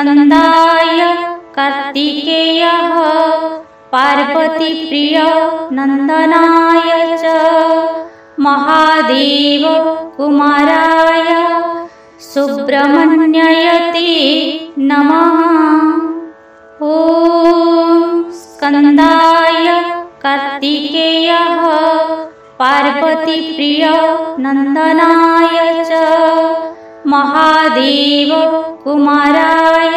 स्कंदाय कार्तिकेयः पार्वतीप्रिय नंदनाय च महादेव कुमाराय सुब्रह्मण्यायते नमः। ॐ स्कंदाय कार्तिकेयः पार्वतीप्रिय नंदनाय च महादेव कुमाराय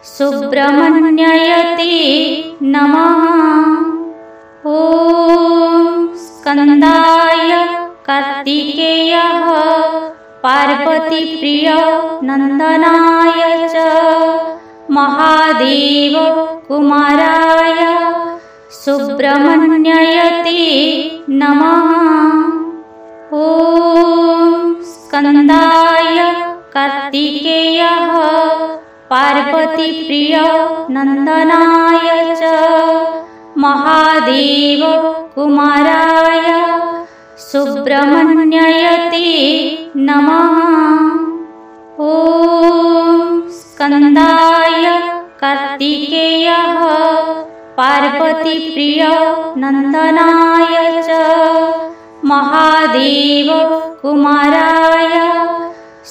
सुब्रह्मण्यायते नमः। ॐ स्कंदाय कार्तिकेयः पार्वतीप्रिय नंदनाय च महादेव कुमाराय सुब्रह्मण्यायते नमः। ॐ स्कंदाय कार्तिकेयः पार्वतीप्रिय नंदनाय च महादेव कुमाराय सुब्रह्मण्यायते नमः। ॐ स्कंदाय कार्तिकेयः पार्वतीप्रिय नंदनाय च महादेव कुमाराय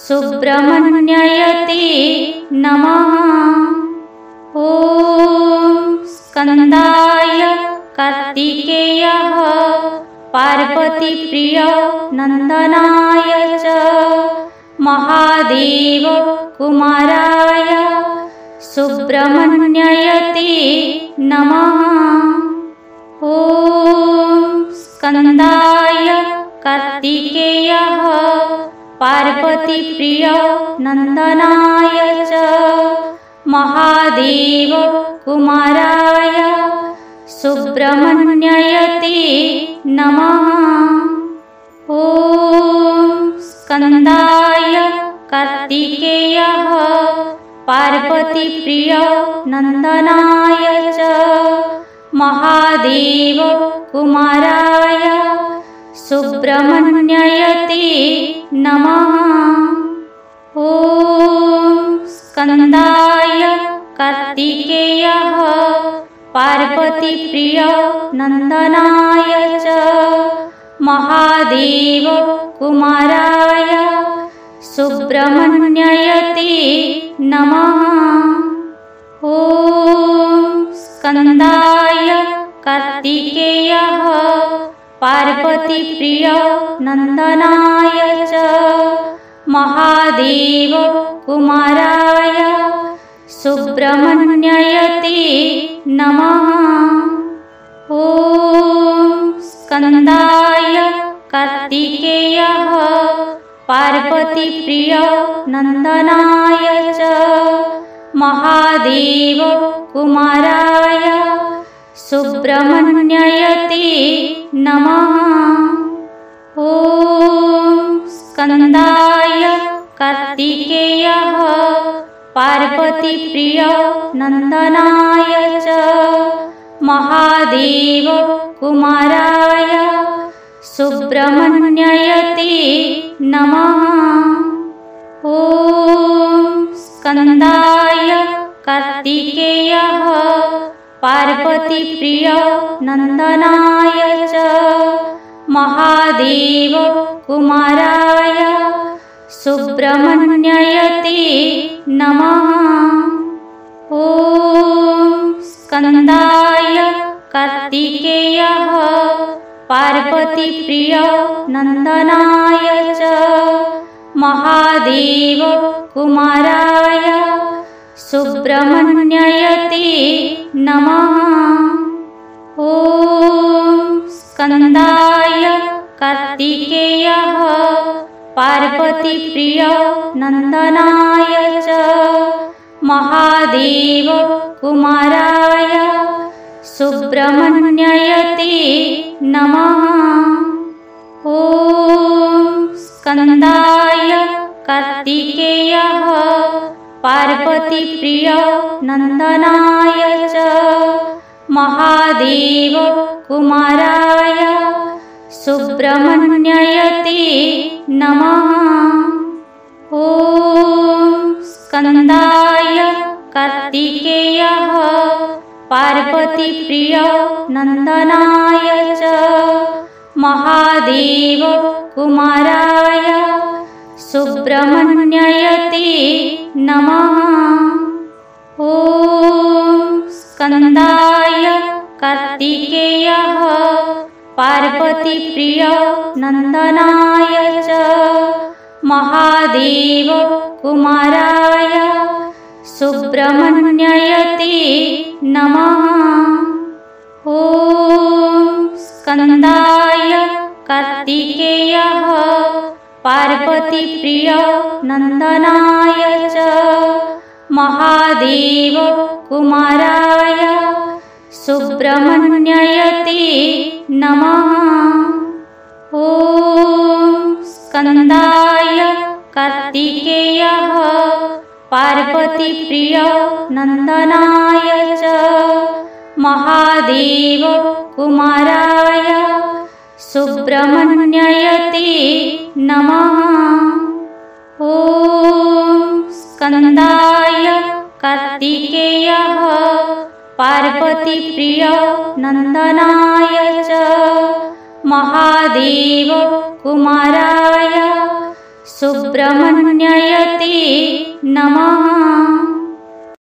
सुब्रह्मण्यायते नमः। ॐ स्कंदाय कार्तिकेयः पार्वतीप्रिय नंदनाय च महादेव कुमाराय सुब्रह्मण्यायते नमः। ॐ स्कंदाय कार्तिकेयः पार्वतीप्रिय नंदनाय च महादेव कुमाराय सुब्रह्मण्यायते नमः। ॐ स्कंदाय कार्तिकेयः पार्वतीप्रिय नंदनाय च महादेव कुमाराय सुब्रह्मण्यायते नमः। ॐ स्कंदाय कार्तिकेयः पार्वतीप्रिय नंदनाय च महादेव कुमाराय सुब्रह्मण्यायते नमः। ॐ स्कंदाय कार्तिकेयः पार्वतीप्रिय नंदनाय च महादेव कुमाराय सुब्रह्मण्यायते नमः। ॐ स्कंदाय कार्तिकेयः पार्वतीप्रिय नंदनाय च महादेव कुमाराय सुब्रह्मण्यायते नमः। ॐ स्कंदाय कार्तिकेयः पार्वतीप्रिय नंदनाय च महादेव कुमाराय सुब्रह्मण्यायते नमः। ॐ स्कंदाय कार्तिकेयः पार्वतीप्रिय नंदनाय च महादेव कुमाराय सुब्रह्मण्यायते नमः। ॐ स्कंदाय कार्तिकेयः पार्वतीप्रिय नंदनाय च महादेव कुमाराय सुब्रह्मण्यायते नमः। ॐ स्कंदाय कार्तिकेयः पार्वतीप्रिय नंदनाय च महादेव कुमाराय सुब्रह्मण्यायते नमः। ॐ स्कंदाय कार्तिकेयः पार्वतीप्रिय नंदनाय च महादेव कुमाराय सुब्रह्मण्यायते नमः। ॐ स्कंदाय पार्वतीप्रिय नन्दनाय च महादेव कुमाराय सुब्रह्मण्याय नमः। ॐ स्कन्दाय कार्तिकेयः पार्वतीप्रिय नन्दनाय च महादेव कुमाराय सुब्रह्मण्याय नमः। ॐ स्कन्दाय कार्तिकेयः पार्वतीप्रिय नन्दनाय च महादेव कुमाराय सुब्रह्मण्याय नमः। ॐ स्कन्दाय कार्तिकेयः पार्वतीप्रिय नन्दनाय च महादेव कुमाराय सुब्रह्मण्याय नमः। ॐ स्कन्दाय कार्तिकेयः पार्वतीप्रिय नन्दनाय च महादेव कुमाराय सुब्रह्मण्याय नमः।